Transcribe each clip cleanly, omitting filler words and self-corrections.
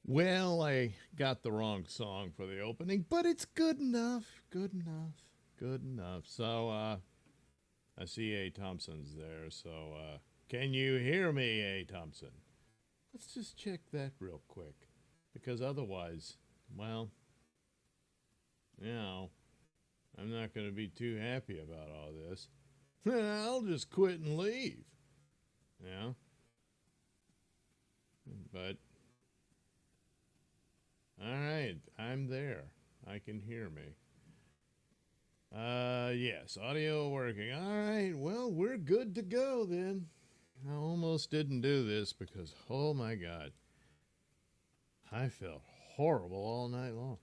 Well, I got the wrong song for the opening, but it's good enough. Good enough. Good enough. So, I see A. Thompson's there. So, can you hear me, A. Thompson? Let's just check that real quick. Because otherwise, well, you know, I'm not going to be too happy about all this. I'll just quit and leave. Yeah. But, all right, I'm there. I can hear me. Yes, audio working. All right, well, we're good to go then. I almost didn't do this because, oh my God, I felt horrible all night long.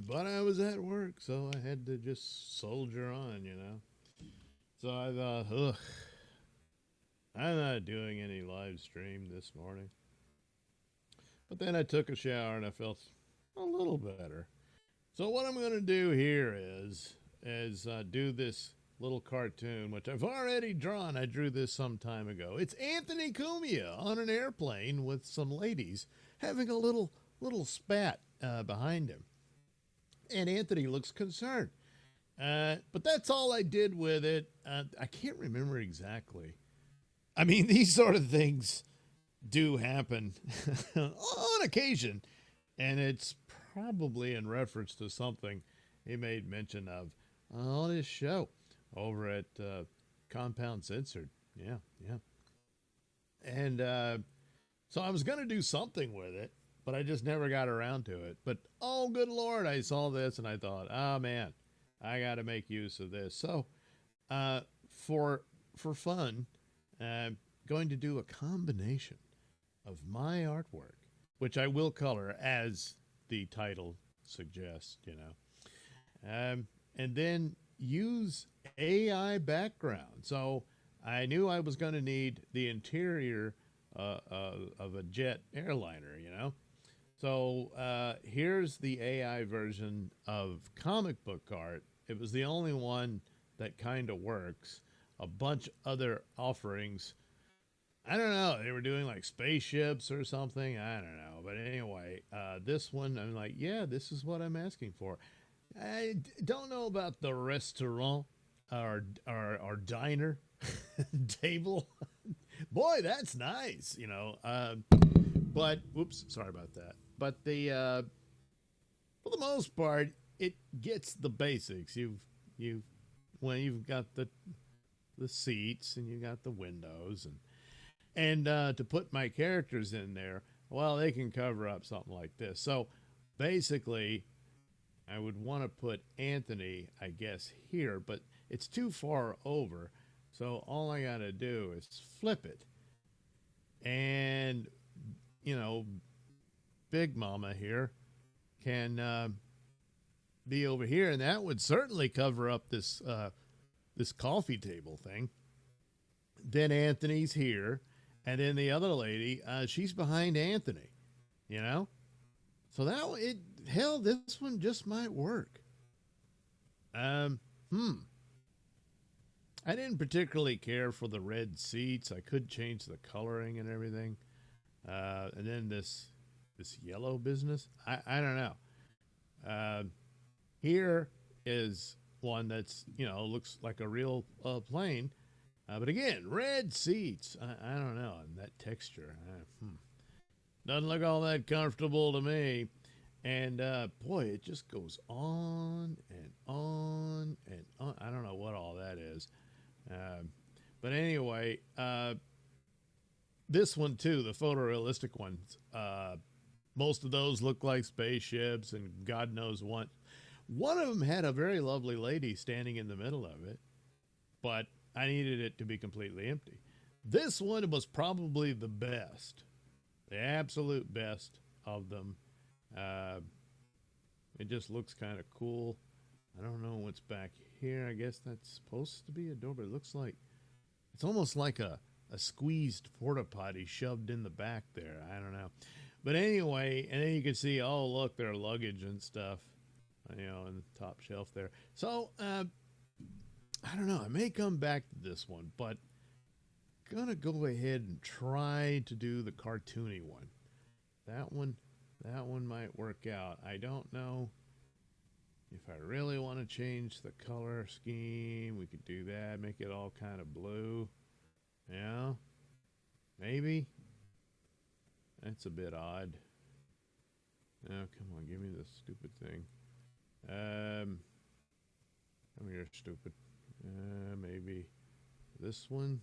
But I was at work, so I had to just soldier on, you know. So I thought, ugh, I'm not doing any live stream this morning. But then I took a shower and I felt a little better. So what I'm going to do here is do this little cartoon, which I've already drawn. I drew this some time ago. It's Anthony Cumia on an airplane with some ladies having a little spat behind him. And Anthony looks concerned. But that's all I did with it. I can't remember exactly. I mean, these sort of things do happen on occasion, and it's probably in reference to something he made mention of on his show over at Compound Censored. Yeah, yeah. And so I was going to do something with it, but I just never got around to it. But, oh, good Lord, I saw this and I thought, oh, man, I got to make use of this. So for fun, going to do a combination of my artwork, which I will color as the title suggests, you know, and then use AI background. So I knew I was going to need the interior of a jet airliner, you know. So here's the AI version of comic book art. It was the only one that kind of works. A bunch other offerings, I don't know. They were doing like spaceships or something. I don't know. But anyway, this one, I'm like, yeah, this is what I'm asking for. I don't know about the restaurant or diner table. Boy, that's nice, you know. But, whoops, sorry about that. But for the most part, it gets the basics. When you've got the seats and you got the windows and to put my characters in there, well, they can cover up something like this. So basically, I would want to put Anthony, I guess, here, but it's too far over. So all I got to do is flip it. And, you know, Big Mama here can be over here. And that would certainly cover up this coffee table thing. Then Anthony's here. And then the other lady, she's behind Anthony, you know? So hell, this one just might work. I didn't particularly care for the red seats. I could change the coloring and everything. And then this yellow business, I don't know. Here is one that's, you know, looks like a real plane. But again, red seats. I don't know. And that texture. Doesn't look all that comfortable to me. And boy, it just goes on and on and on. I don't know what all that is. But anyway, this one too, the photorealistic ones, most of those look like spaceships and God knows what. One of them had a very lovely lady standing in the middle of it, but I needed it to be completely empty. This one was probably the best, the absolute best of them. It just looks kind of cool. I don't know what's back here. I guess that's supposed to be a door, but it looks like it's almost like a squeezed porta potty shoved in the back there. I don't know. But anyway, and then you can see, oh, look, their luggage and stuff, you know, in the top shelf there. So, I don't know. I may come back to this one, but gonna go ahead and try to do the cartoony one. That one might work out. I don't know if I really want to change the color scheme. We could do that, make it all kind of blue. Yeah, maybe. That's a bit odd. Oh, come on, give me this stupid thing. Come here, stupid. Maybe this one.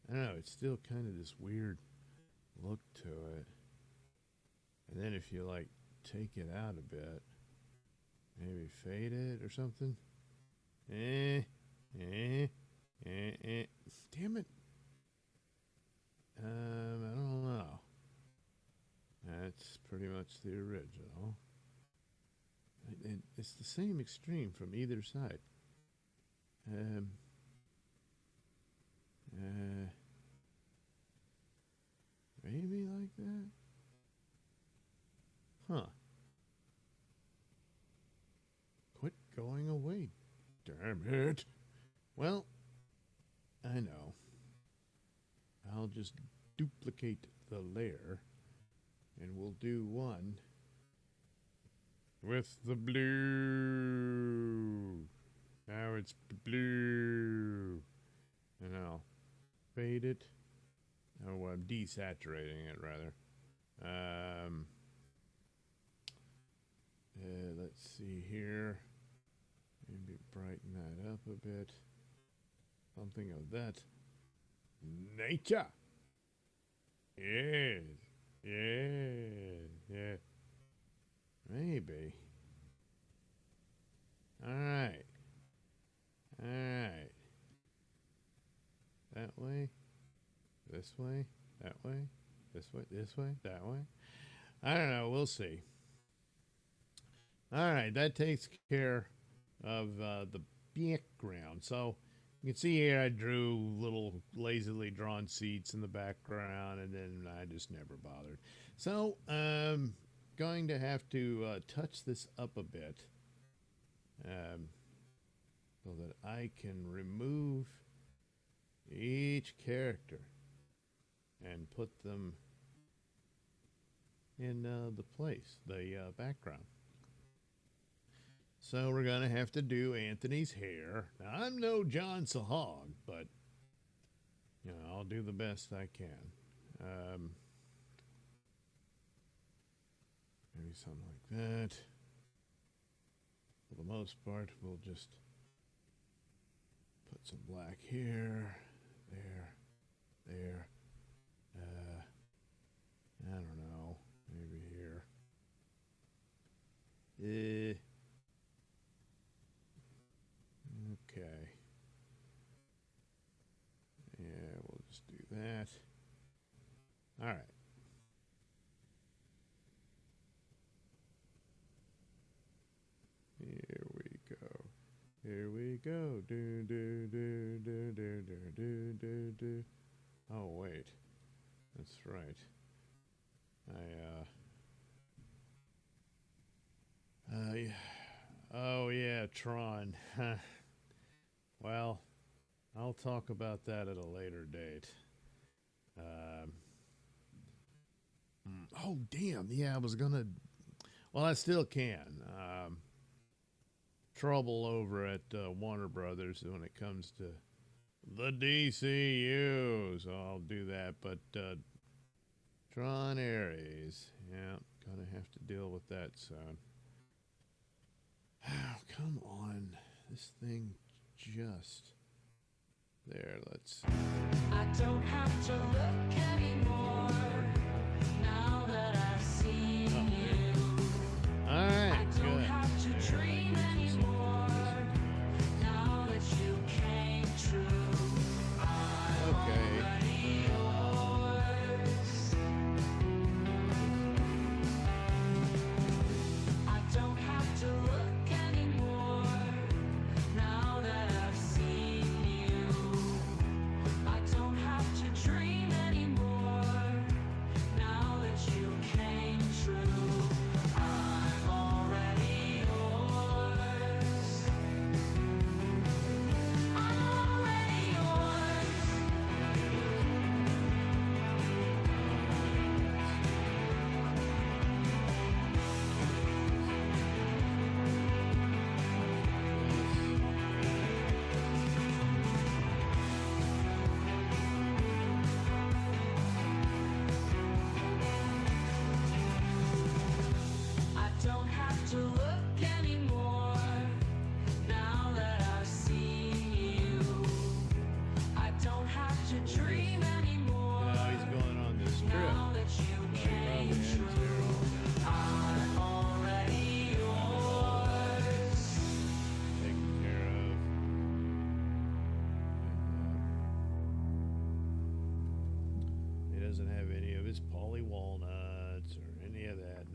I don't know, it's still kind of this weird look to it. And then if you like take it out a bit, maybe fade it or something. Damn it. I don't know. That's pretty much the original. It's the same extreme from either side. Maybe like that? Huh. Quit going away. Damn it. Well, I know. I'll just duplicate the layer and we'll do one with the blue. Now it's blue. And I'll fade it. Oh, I'm desaturating it rather. Let's see here. Maybe brighten that up a bit. Something of that nature. Yes. Yeah. Maybe. All right. That way. This way. That way. This way. This way. That way. I don't know. We'll see. All right. That takes care of the background. So you can see here I drew little lazily drawn seats in the background, and then I just never bothered. So I'm going to have to touch this up a bit so that I can remove each character and put them in the background. So we're going to have to do Anthony's hair. Now, I'm no John Sahog, but, you know, I'll do the best I can. Maybe something like that. For the most part, we'll just put some black here, there. I don't know, maybe here. Okay. Yeah, we'll just do that. All right. Here we go. Do. Oh, wait. That's right. Oh, yeah, Tron. Well, I'll talk about that at a later date. Oh, damn. Yeah, I was going to... Well, I still can. Trouble over at Warner Brothers when it comes to the DCU, so I'll do that. But Tron Ares, yeah, gonna have to deal with that soon. Oh, come on, this thing just there. Let's. I don't have to look anymore now that I've seen you. All right, I don't have to dream anymore now that you came true. I'm already yours. I don't have to look anymore now that I've seen you. I don't have to dream anymore now that you came.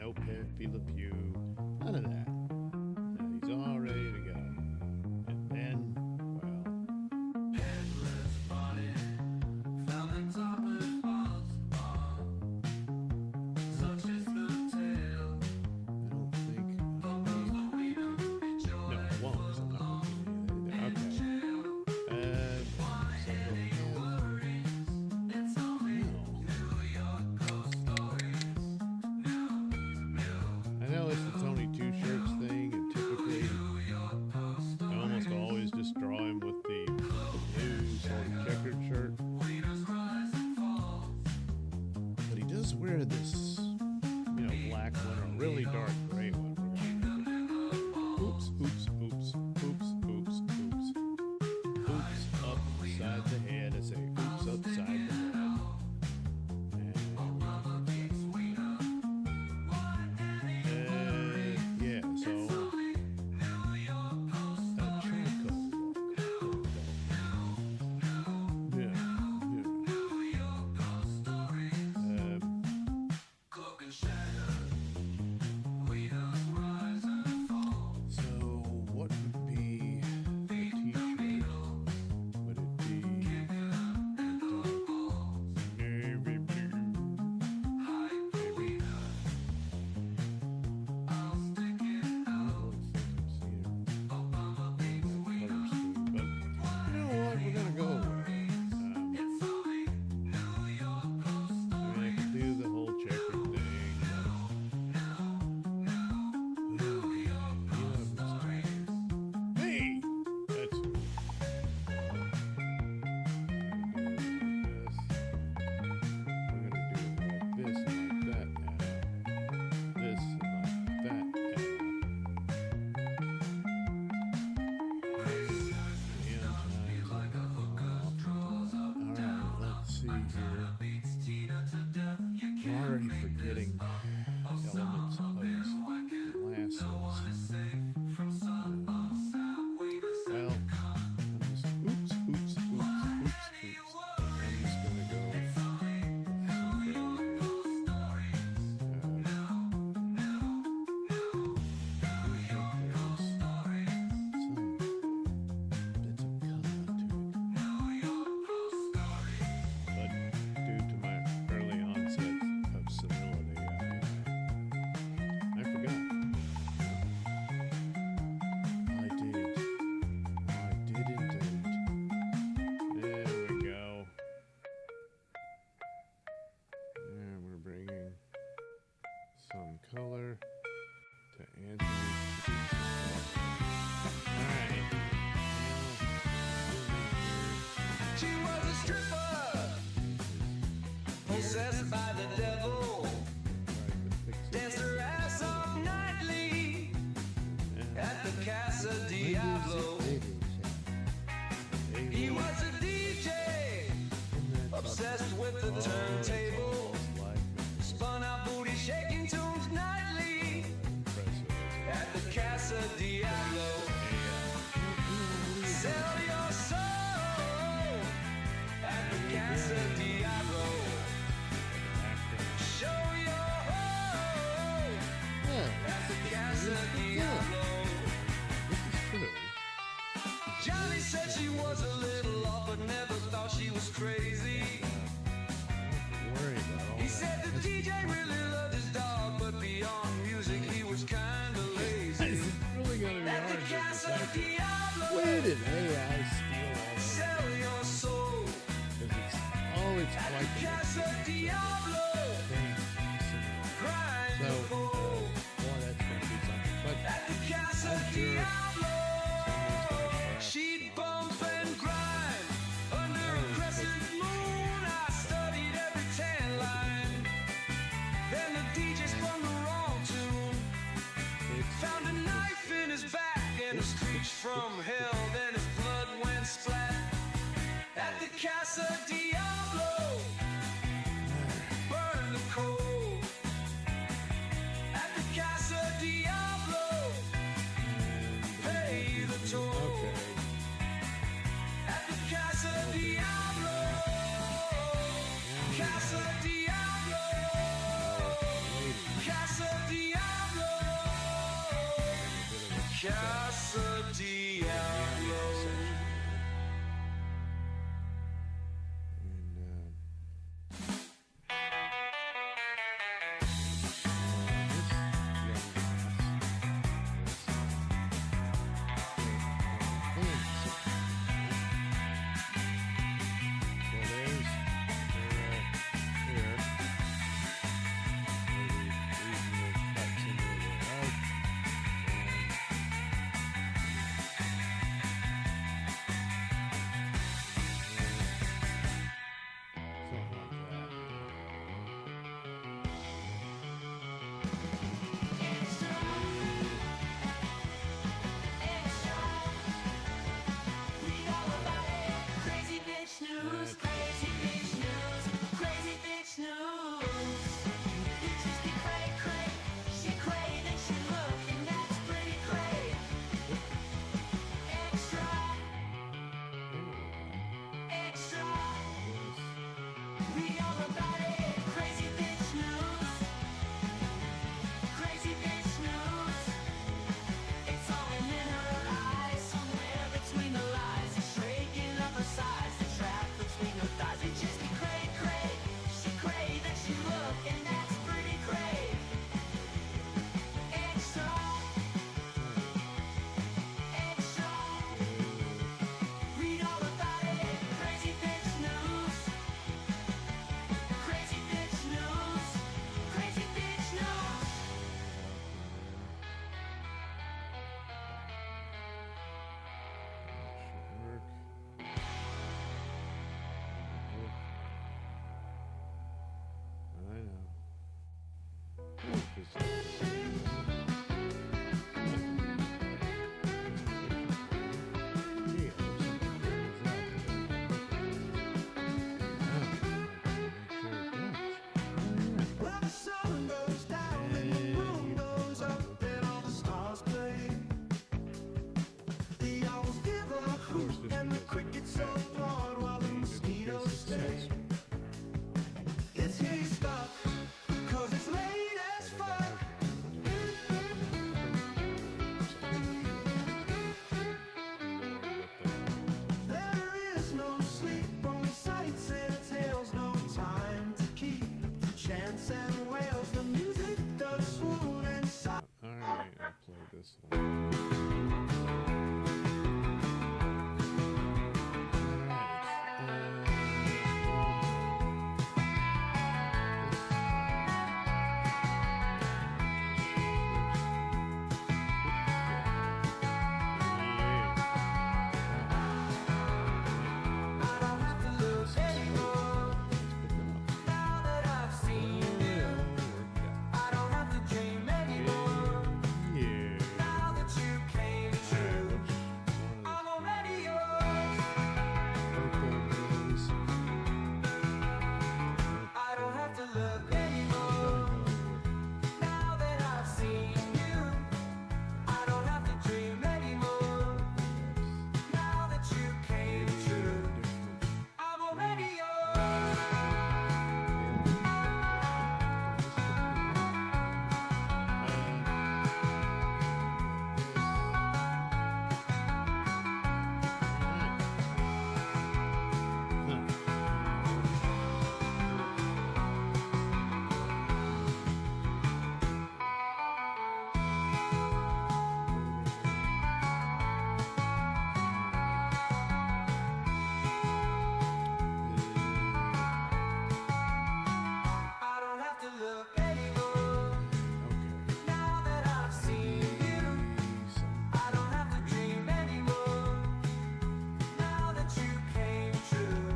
no Pepe Le Pew, none of that. And he's all ready to go. And then, well, Headless body found on top of the falls. Such is the tale I don't think. of those who we don't enjoy. No, it won't. 'Cause I'm not looking at it either. Okay. So It's only New York ghost stories. I know it's the Tony Two Shirts thing, and typically I almost always just draw him with the blue sort of checkered shirt. But he does wear this, black one or really dark gray one. Oops, oops, oops, oops, oops, oops. Oops upside the head. I say oops upside the head. Yeah, so a charcoal look. Yeah, so what would be a t-shirt? Would it be navy blue? Maybe. I don't think I'm seeing that color scheme, but you know what? We're gonna go with it. I could do the whole checker thing. Hey! That's who. We're gonna do it like this and like that now. This and like that Alright, let's see here. I'm already forgetting elements of glasses. Well, I'm just oops. I'm just gonna go but due to my early onset of senility, I forgot. I did indeed. There we go. And we're bringing some color to Anthony's cheeks. Alright. She was a stripper, possessed by the devil. Danced her ass off nightly at the Casa Diablo. He was a DJ, obsessed with the turntable. Spun out booty shaking tunes nightly at Casa Diablo. Well, the sun goes down and the moon goes up and all the stars play. The owls give a hoot and the crickets applaud while the mosquitoes stay. It's here you stop, 'cause it's late as fuck. There is no sleep, only sights and tales, no time to keep. Chants and wails, the music does swoon inside. Alright, I'll play this one. I don't have to look anymore now that I've seen you. I don't have to dream anymore now that you came true. I'm already yours. I don't have to look anymore now that I've seen you. I don't have to dream anymore now that you came true. I'm already yours. I don't have to look anymore now that I've seen you. I don't have to dream anymore now that you came true.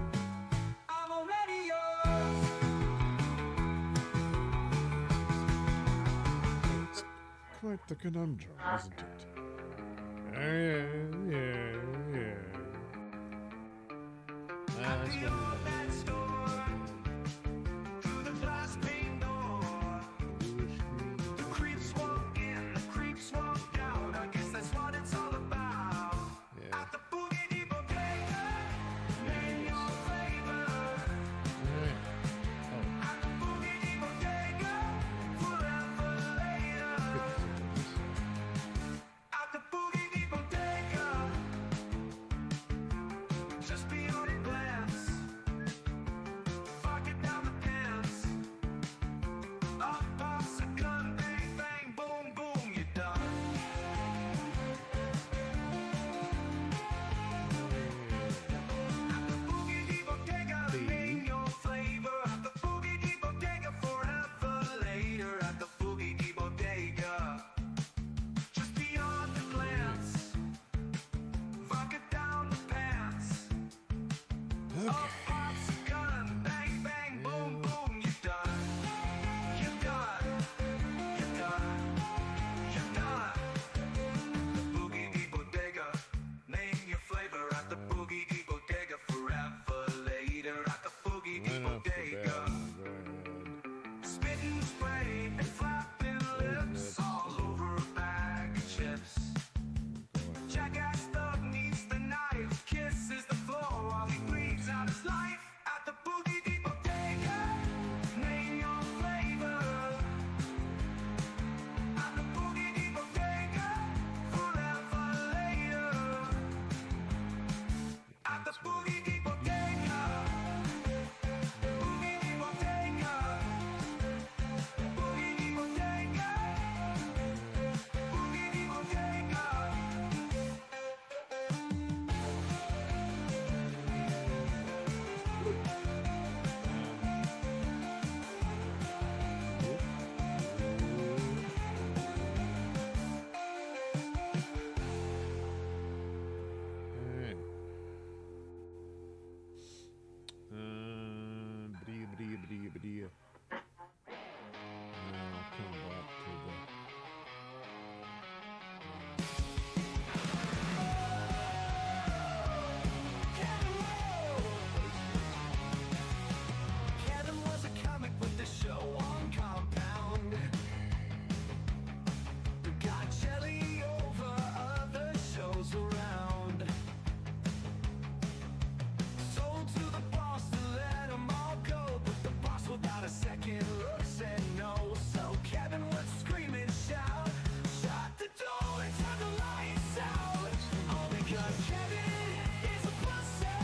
I'm already yours. Quite the conundrum, isn't it? Yeah. That's The what old man store, through the glass pane door. The creeps walk in, the creeps walk out. I guess that's what it's all about. Yeah. At the Boogie Bodega, name your flavor. Alright. Oh, At the Boogie Bodega, forever later. At the Boogie pops a gun, bang, bang, boom, boom, you're done. You're done. You're done. You're done. The Boogie Deep Bodega. Name your flavor at the Boogie Deep Bodega. Forever later at the Boogie Deep Went off the Bodega. bed. Go ahead. Spitting spray and flapping lips all over a bag of chips. Jackass thug needs the knife, kisses the floor while he bleeds out his life at the Boogie Deep Bodega. Name your flavor at the Boogie Deep Bodega. Forever later at the Boogie Deep Bodega. Boogie Deep Bodega. Boogie Deep Bodega. Boogie Deep Bodega. Alright. Bria, bria, bria, bria. And then I'll come back to the. Kevin was a comic with the show on Compound. Got jelly over other shows around. Sold to the boss to let them all go, but the boss without a second look said no. So Kevin would scream and shout, shut the door and turn the lights out. All because Kevin is a pussy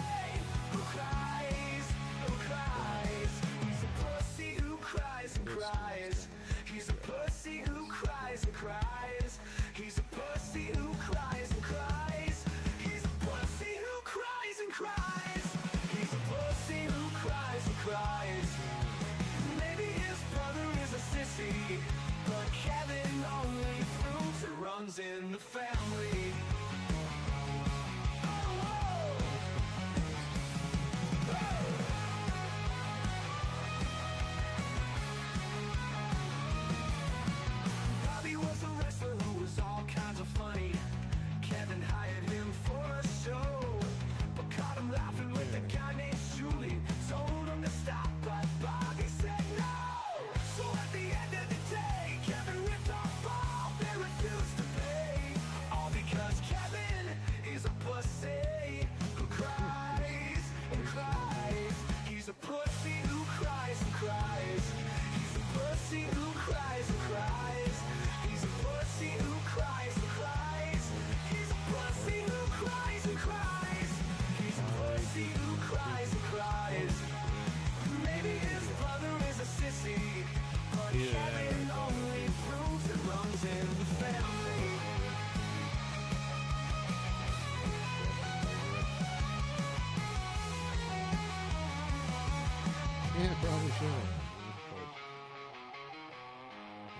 who cries, who cries. He's a pussy who cries and cries. He's a pussy who cries and cries. He's a pussy who cries and cries. He's a pussy who cries and cries. He's a pussy who cries and cries. Maybe his brother is a sissy, but Kevin only proves it runs in the family. Oh, oh. Oh. Bobby was a wrestler who was all kinds of funny. Kevin hired him for a show, but caught him laughing with a guy named Julie. Told him to stop, but Bobby said no. So at the end of the day, Kevin ripped off Bob and refused to pay. All because Kevin is a pussy who cries and cries. He's a pussy who cries and cries. He's a pussy who cries and cries. He's a pussy who cries and cries. He's a pussy who cries and cries. He's a pussy who cries and cries. Maybe his brother is a sissy, but Yeah. Kevin only proves it runs in the family. Yeah, probably should have.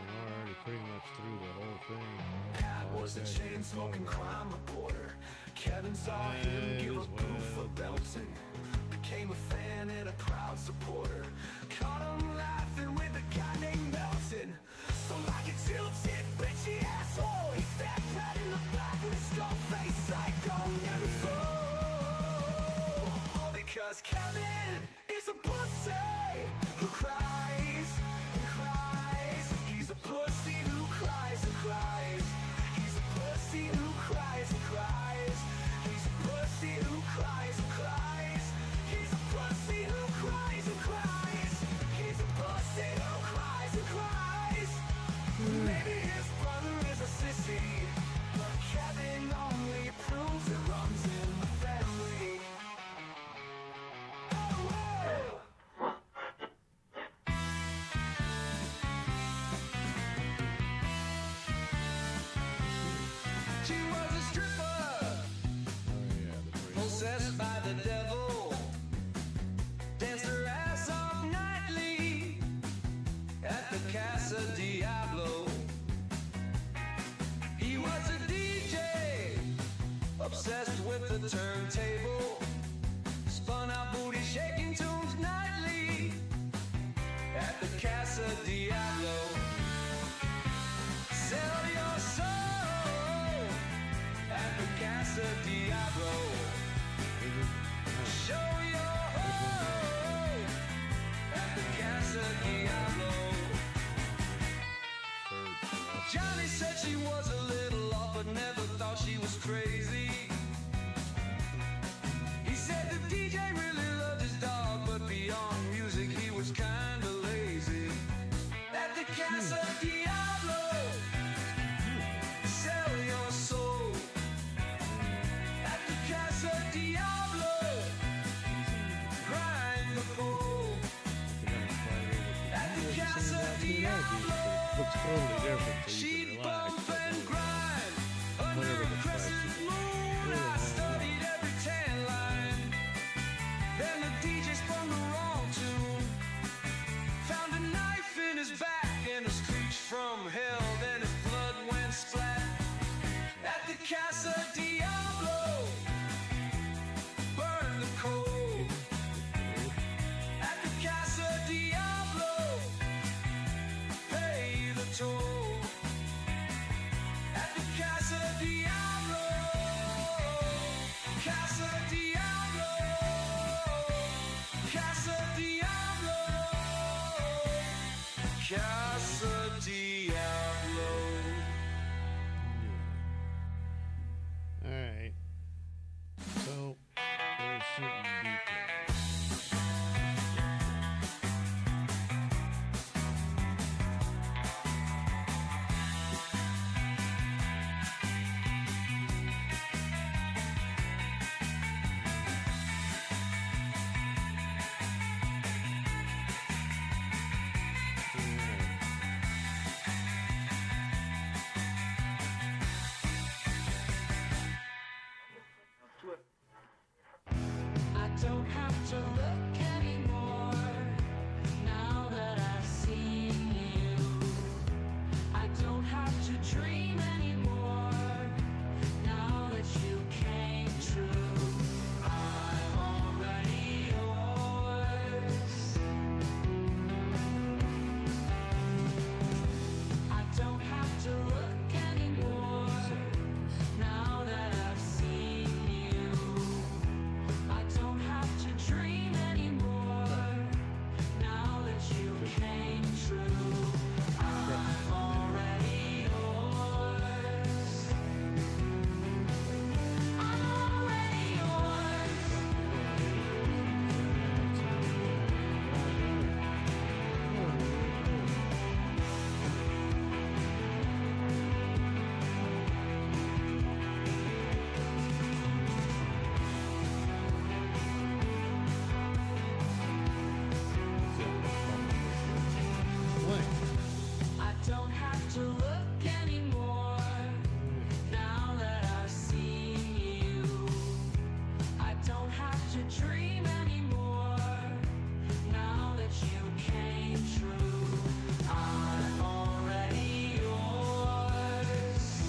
We're already pretty much through the whole thing. Pat was a Okay. chain-smoking crime reporter. Kevin saw him give a As boo for well. belting. Became a fan and a proud supporter. Caught him laughing with a guy named Melton. So like a tilted, bitchy asshole, he stabbed Pat in the back with his skull face psycho never fall. All because Kevin is a pussy who cries and cries. He's a pussy who cries and cries. He's a pussy who cries and cries. He's a pussy who cries and cries. He's a pussy who cries and cries. He's a pussy who cries and cries. Maybe his brother is a sissy, but Kevin only proves it runs in the family. Oh, Johnny said she was a little off, but never thought she was crazy. He said the DJ really loved his dog, but beyond music he was kinda lazy. At the Casa Diablo, sell your soul. At the Casa Diablo, grind the pole. At the Casa Diablo, Looks totally different, so you she'd can relax. bump and grind under Whatever a the crescent flex is. moon. I studied every tan line. Then the DJ spun the wrong tune. Found a knife in his back and a screech from hell. Then his blood went splat. At the Casa Diablo, burn the coal. At the Casa Diablo, pay the toll. At the Casa Diablo, Casa Diablo, Casa Diablo, Casa Diablo. All right. So there's certain details. I don't have to look anymore now that I've seen you. I don't have to dream anymore now that you came true. I'm already yours. I don't have to look anymore now that I've seen you. I don't have to dream anymore now that you came true. I'm already yours. I'm already yours. I don't have to look anymore now that I've seen you. I don't have to dream anymore now that you came true. I'm already yours.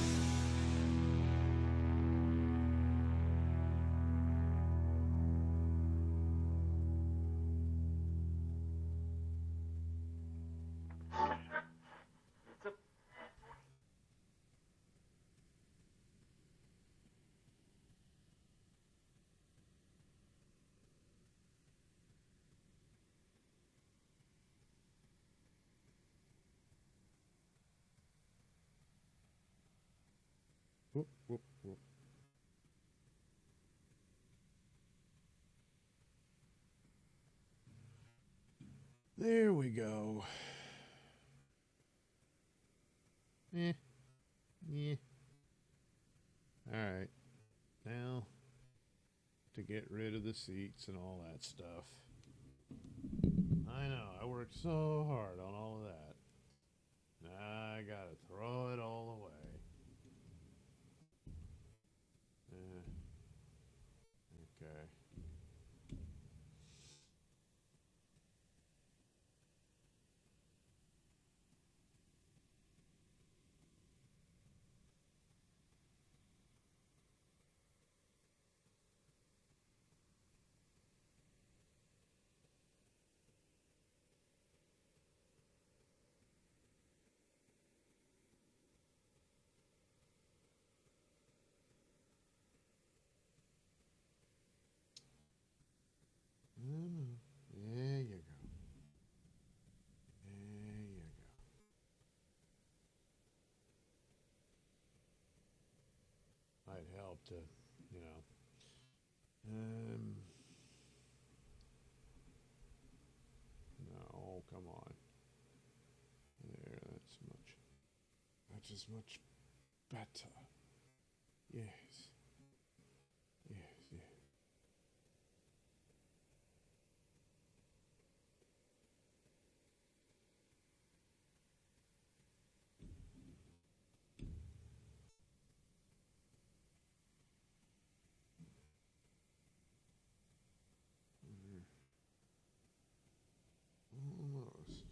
Whoop, whoop, whoop. There we go. Eh. Yeah. All right. Now to get rid of the seats and all that stuff. I know. I worked so hard on all of that. Now I gotta throw it all away. Okay. to, you know. Um, no, oh, come on. There, that is much better. Yes. Yes, yes. Almost.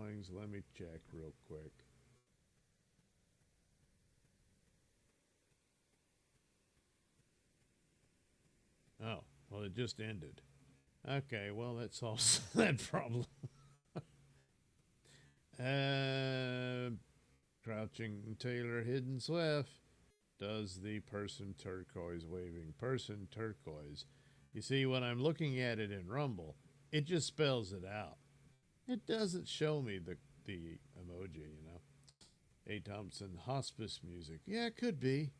drawings. Let me check real quick. Oh, well, it just ended. Okay, well, that solves that problem. Crouching Taylor Hidden Swift does the person turquoise waving person turquoise. You see, when I'm looking at it in Rumble, it just spells it out. It doesn't show me the emoji, you know. A. Thompson, hospice music. Yeah, it could be.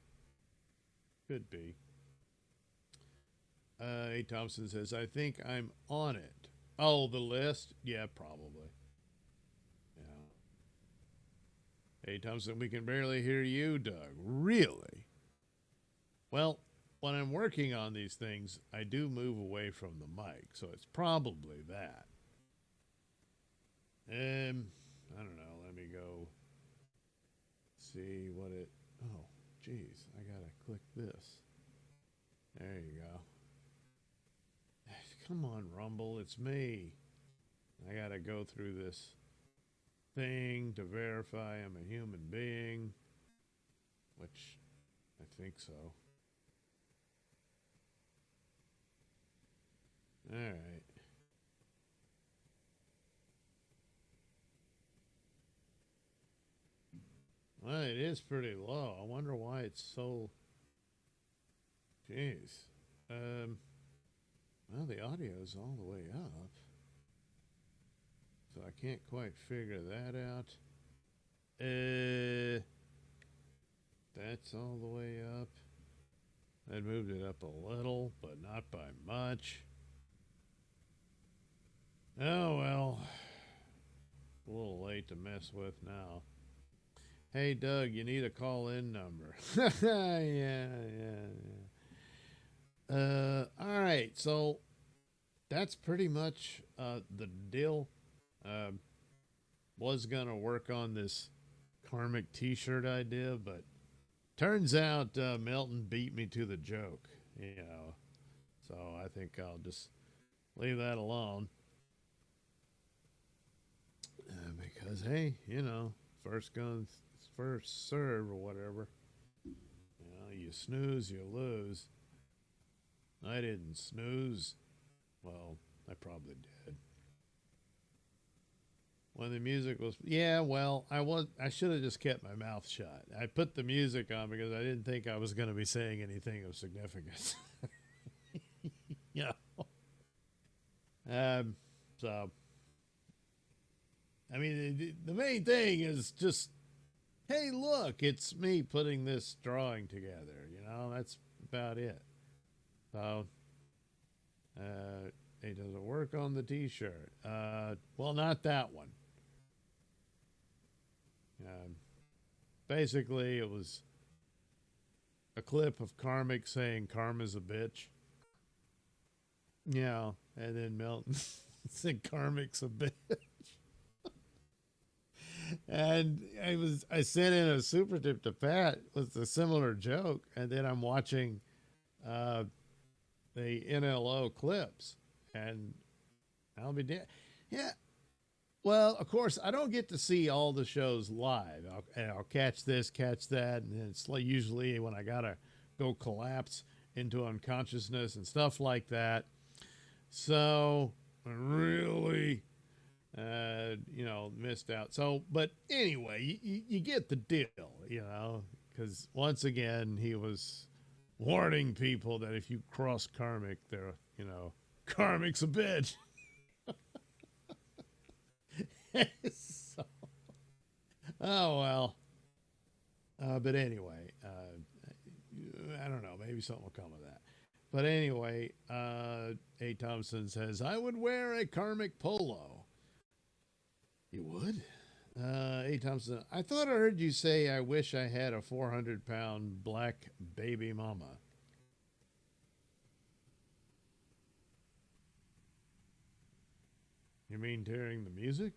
Could be. A. Thompson says, I think I'm on it. Oh, the list? Yeah, probably. Yeah. A. Thompson, we can barely hear you, Doug. Really? Well, when I'm working on these things, I do move away from the mic, so it's probably that. I don't know. Let me go see what it. Oh, geez, I gotta click this. There you go. Come on, Rumble, it's me. I gotta go through this thing to verify I'm a human being, which I think so. All right. Well, it is pretty low. I wonder why it's so. Jeez. Well, the audio's all the way up, so I can't quite figure that out. That's all the way up. I moved it up a little, but not by much. Oh, well. A little late to mess with now. Hey, Doug, you need a call-in number. Yeah. All right, so that's pretty much the deal. Was going to work on this karmic t-shirt idea, but turns out Milton beat me to the joke, you know. So I think I'll just leave that alone. Because, hey, you know, first serve or whatever. You know, you snooze, you lose. I didn't snooze. Well, I probably did. When the music was, yeah, well, I should have just kept my mouth shut. I put the music on because I didn't think I was going to be saying anything of significance. Yeah. So, I mean, the main thing is just, hey, look, it's me putting this drawing together. You know, that's about it. So, it doesn't work on the t-shirt. Well, not that one. Basically, it was a clip of Karmic saying Karma's a bitch. Yeah, and then Milton said Karmic's a bitch. And I sent in a super tip to Pat with a similar joke, and then I'm watching the NLO clips, and I'll be dead. Yeah. Well, of course, I don't get to see all the shows live. I'll catch this, catch that, and it's like usually when I gotta go collapse into unconsciousness and stuff like that. So really, missed out. So, but anyway, you get the deal, you know, because once again, he was warning people that if you cross Karmic, they're, Karmic's a bitch. So, oh, well. But anyway, I don't know. Maybe something will come of that. But anyway, A. Thompson says, I would wear a Karmic polo. You would? A. Thompson, I thought I heard you say I wish I had a 400-pound black baby mama. You mean during the music?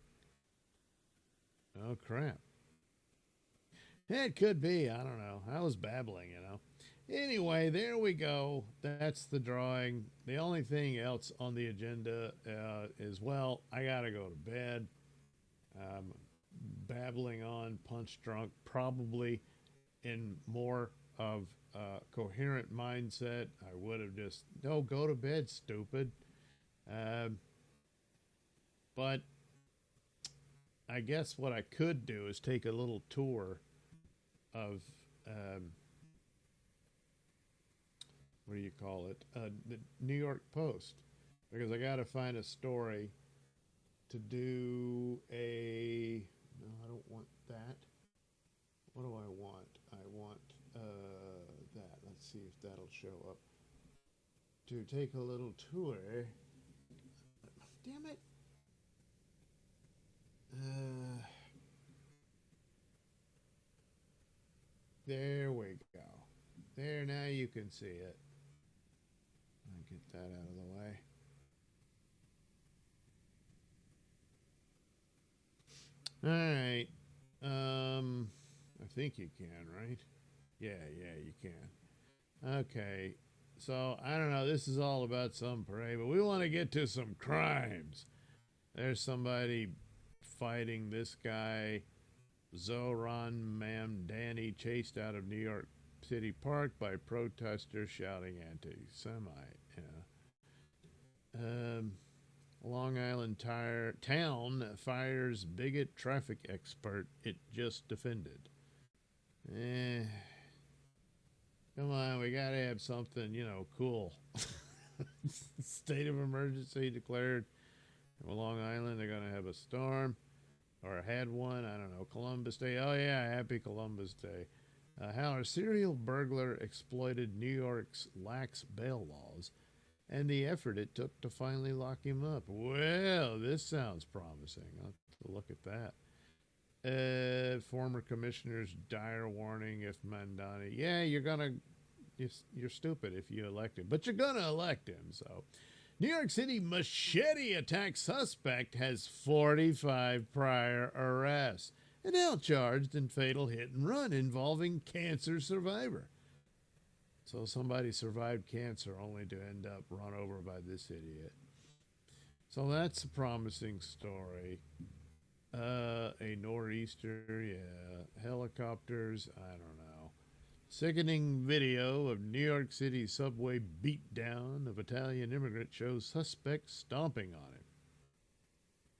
Oh, crap. It could be. I don't know. I was babbling, Anyway, there we go. That's the drawing. The only thing else on the agenda is, well, I got to go to bed. babbling on, punch drunk, probably in more of a coherent mindset. I would have just, no, go to bed, stupid. But I guess what I could do is take a little tour of, what do you call it? The New York Post, because I got to find a story to do a, no, I don't want that. What do I want? I want that. Let's see if that'll show up. To take a little tour. Damn it. There we go. There, now you can see it. I'll get that out of the way. All right. I think you can, right? Yeah, you can. Okay. So, I don't know. This is all about some parade, but we want to get to some crimes. There's somebody fighting this guy, Zoran Mamdani, chased out of New York City Park by protesters shouting anti-Semite. Long Island town fires bigot traffic expert it just defended. Come on, we gotta have something, cool. State of emergency declared. Long Island, they're gonna have a storm, or had one. I don't know. Columbus Day. Oh yeah, happy Columbus Day. How a serial burglar exploited New York's lax bail laws and the effort it took to finally lock him up. Well, this sounds promising. I'll have to look at that. Former commissioner's dire warning if Mandani. Yeah, you're stupid if you elect him, but you're gonna elect him. So, New York City machete attack suspect has 45 prior arrests and now charged in fatal hit and run involving cancer survivor. So somebody survived cancer only to end up run over by this idiot. So that's a promising story. A nor'easter, yeah. Helicopters, I don't know. Sickening video of New York City subway beatdown of Italian immigrant shows suspect stomping on him.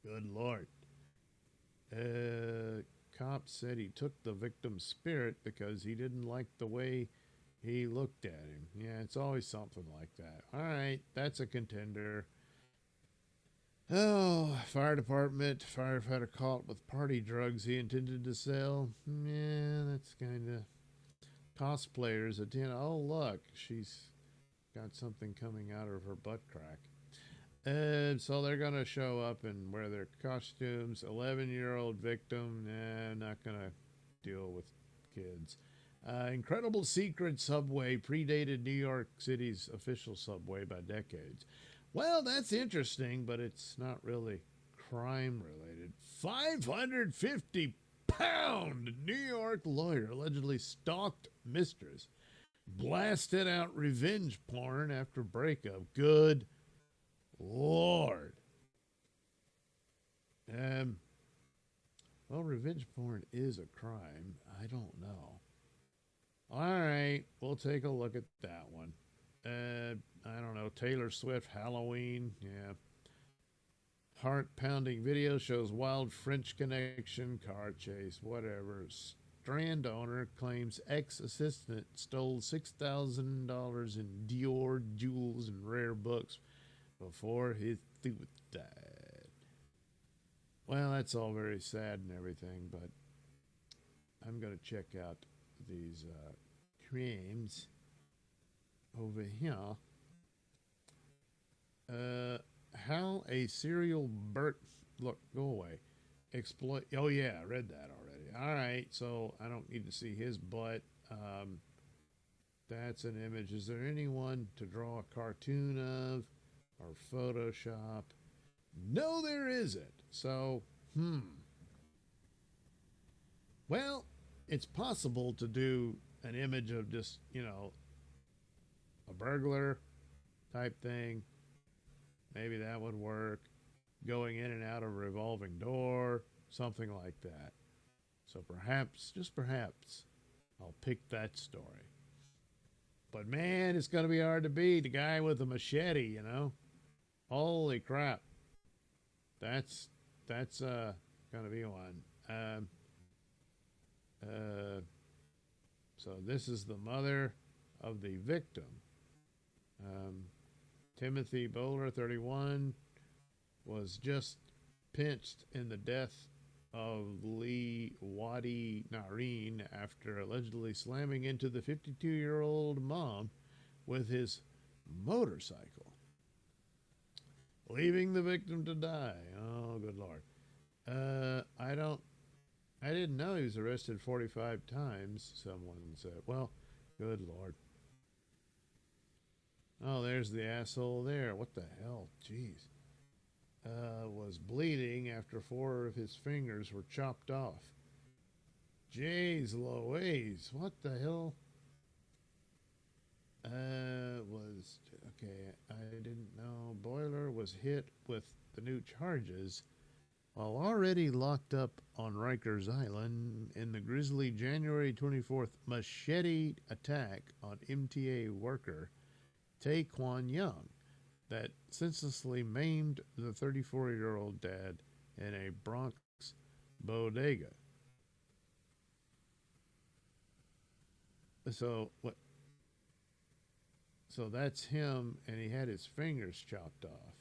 Good Lord. Cop said he took the victim's spirit because he didn't like the way he looked at him. Yeah, it's always something like that. All right, that's a contender. Oh, fire department. Firefighter caught with party drugs he intended to sell. Yeah, that's kind of... Cosplayers attend. Oh, look, she's got something coming out of her butt crack. And so they're going to show up and wear their costumes. 11-year-old victim. Nah, not going to deal with kids. Incredible secret subway predated New York City's official subway by decades. Well, that's interesting, but it's not really crime related. 550-pound New York lawyer allegedly stalked mistress, blasted out revenge porn after breakup. Good Lord. Well, revenge porn is a crime. I don't know. All right, we'll take a look at that one. I don't know, Taylor Swift, Halloween, yeah. Heart-pounding video shows wild French connection, car chase, whatever. Strand owner claims ex-assistant stole $6,000 in Dior jewels and rare books before his tooth died. Well, that's all very sad and everything, but I'm going to check out these crimes over here. How a serial look, go away. Exploit. Oh yeah, I read that already. All right, so I don't need to see his butt. That's an image. Is there anyone to draw a cartoon of or Photoshop? No, there isn't. So, well, it's possible to do an image of just, a burglar type thing. Maybe that would work. Going in and out of a revolving door. something like that. So perhaps, just perhaps, I'll pick that story. But man, it's going to be hard to beat the guy with the machete, you know? Holy crap. That's going to be one. So this is the mother of the victim. Timothy Bowler, 31, was just pinched in the death of Lee Wadi Nareen after allegedly slamming into the 52-year-old mom with his motorcycle, leaving the victim to die. Oh, good Lord. I didn't know he was arrested 45 times, someone said. Well, good Lord. Oh, there's the asshole there. What the hell? Jeez. Was bleeding after 4 of his fingers were chopped off. Jeez Louise. What the hell? Okay, I didn't know. Boiler was hit with the new charges while already locked up on Rikers Island in the grisly January 24th machete attack on MTA worker Taekwon Young that senselessly maimed the 34-year-old dad in a Bronx bodega. So what? So that's him, and he had his fingers chopped off.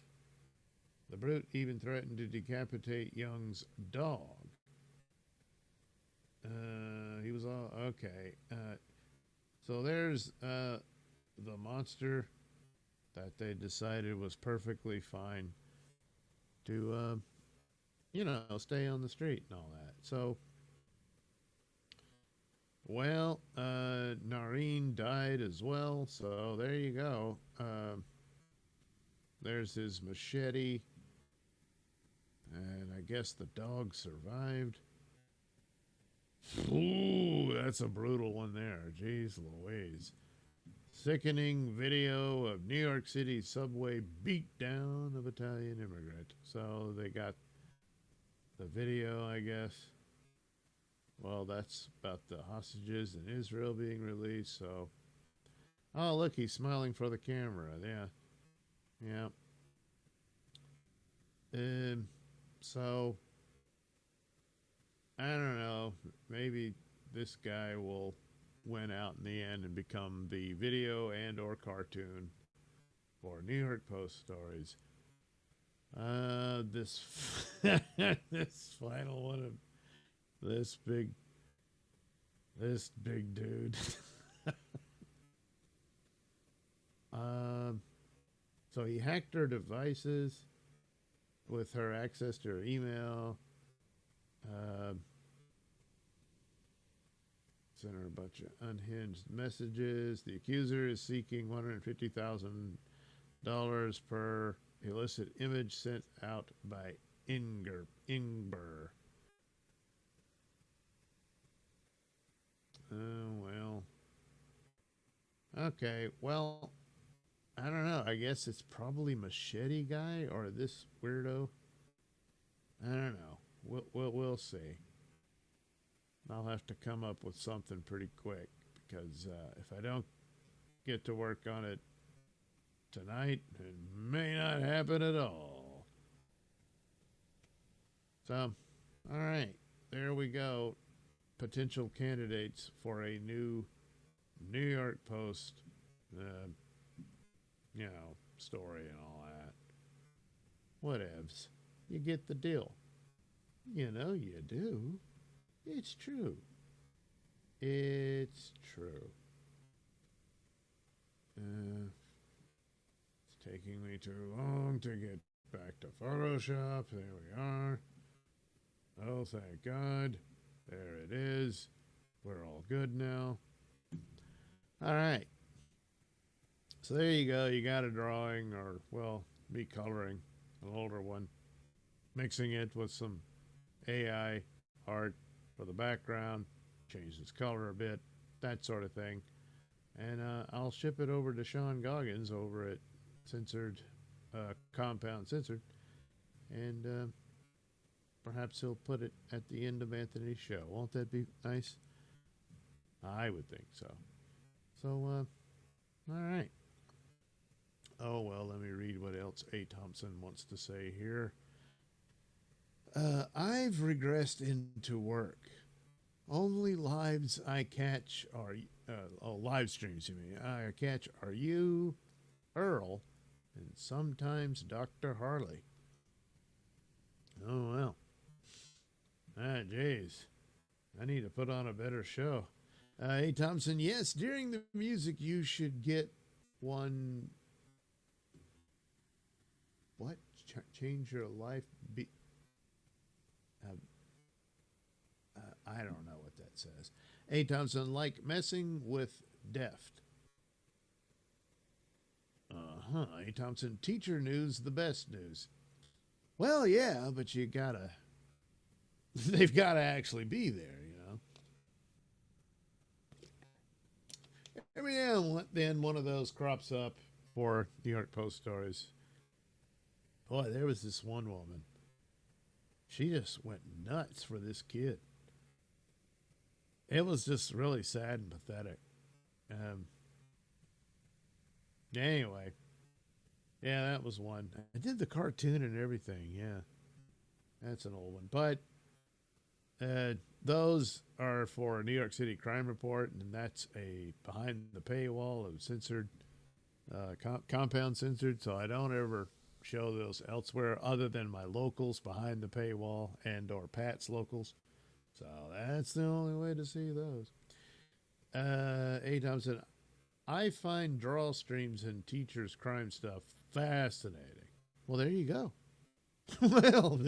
The brute even threatened to decapitate Young's dog. He was all okay. So there's the monster that they decided was perfectly fine to, stay on the street and all that. So, well, Nareen died as well. So there you go. There's his machete. And I guess the dog survived. Ooh, that's a brutal one there. Jeez Louise. Sickening video of New York City subway beatdown of Italian immigrant. So they got the video, I guess. Well, that's about the hostages in Israel being released. So, oh, look, he's smiling for the camera. Yeah. So, I don't know. Maybe this guy will win out in the end and become the video and or cartoon for New York Post stories. This this final one of this big dude. So he hacked her devices with her access to her email. Sent her a bunch of unhinged messages. The accuser is seeking $150,000 per illicit image sent out by Ingber. Oh, well. Okay, well, I don't know. I guess it's probably Machete Guy or this weirdo. I don't know. We'll see. I'll have to come up with something pretty quick because if I don't get to work on it tonight, it may not happen at all. So, all right, there we go. Potential candidates for a new New York Post, story and all that. Whatevs. You get the deal. You know you do. It's true. It's true. It's taking me too long to get back to Photoshop. There we are. Oh, thank God. There it is. We're all good now. All right. So there you go. You got a drawing or, well, me coloring an older one, mixing it with some AI art for the background, change its color a bit, that sort of thing. And I'll ship it over to Sean Goggins over at Compound Censored. And perhaps he'll put it at the end of Anthony's show. Won't that be nice? I would think so. So, all right. Oh, well, let me read what else A. Thompson wants to say here. I've regressed into work. Only lives I catch are, live streams, you mean, I catch are you, Earl, and sometimes Dr. Harley. Oh, well. Ah, jeez. I need to put on a better show. A. Thompson, yes, during the music you should get one. What? Change your life? I don't know what that says. A. Thompson, like messing with deft. A. Thompson, teacher news, the best news. Well, yeah, but you gotta, they've gotta actually be there, you know. Every now and then one of those crops up for New York Post stories. Boy, there was this one woman. She just went nuts for this kid. It was just really sad and pathetic. Anyway, yeah, that was one. I did the cartoon and everything. Yeah, that's an old one. But those are for New York City Crime Report, and that's a behind the paywall of censored, compound censored. So I don't ever show those elsewhere other than my locals behind the paywall and or Pat's locals. So that's the only way to see those. A. Thompson, I find draw streams and teachers' crime stuff fascinating. Well, there you go. Well,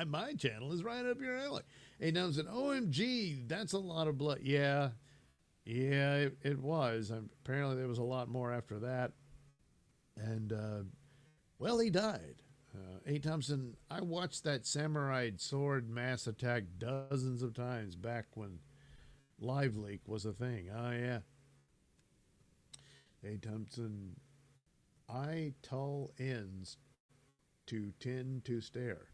my channel is right up your alley. A. Thompson, OMG, that's a lot of blood. Yeah, it was. Apparently there was a lot more after that. And, well, he died. A. Thompson, I watched that samurai sword mass attack dozens of times back when Live Leak was a thing. Oh, yeah. A. Thompson, I tall ends to tend to stare.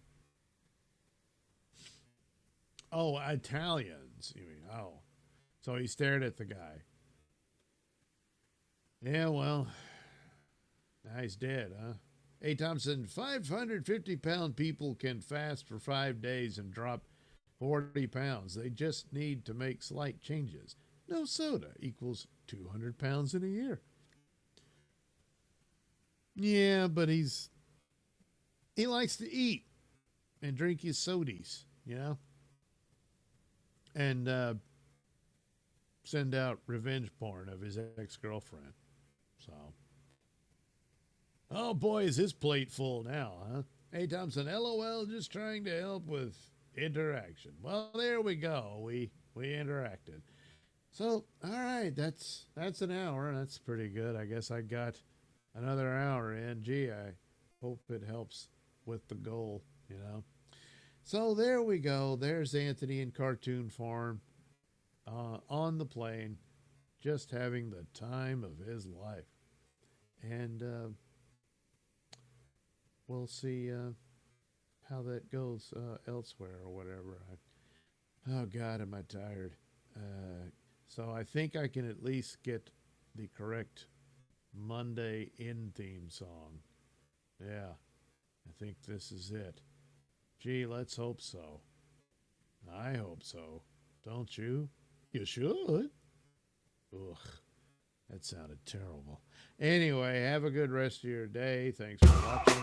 Oh, Italians, you mean. Oh. So he stared at the guy. Yeah, well, now he's dead, huh? A. Thompson, 550-pound people can fast for 5 days and drop 40 pounds. They just need to make slight changes. No soda equals 200 pounds in a year. Yeah, but he likes to eat and drink his sodies, you know, and send out revenge porn of his ex-girlfriend. So, oh boy, is his plate full now, huh? Hey, Thompson, LOL, just trying to help with interaction. Well, there we go. We interacted. So, all right, that's an hour. That's pretty good. I guess I got another hour in. Gee, I hope it helps with the goal, you know. So there we go. There's Anthony in cartoon form on the plane, just having the time of his life. And we'll see how that goes elsewhere or whatever. Oh, God, am I tired. So I think I can at least get the correct Monday in theme song. Yeah, I think this is it. Gee, let's hope so. I hope so. Don't you? You should. Ugh, that sounded terrible. Anyway, have a good rest of your day. Thanks for watching.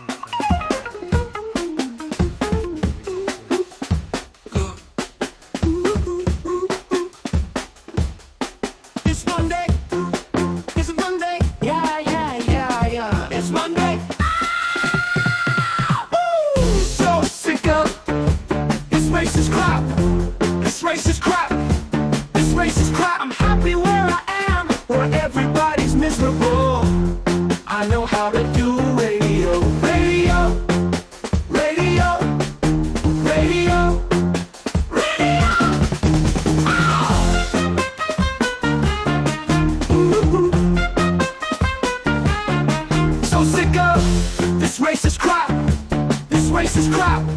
It's Monday. It's Monday. Yeah. It's Monday. Woo! So sick of this racist crap. This racist crap. This racist crap. I'm happy where I am, where everybody's miserable. I know how to do radio. So sick of this racist crap. This racist crap.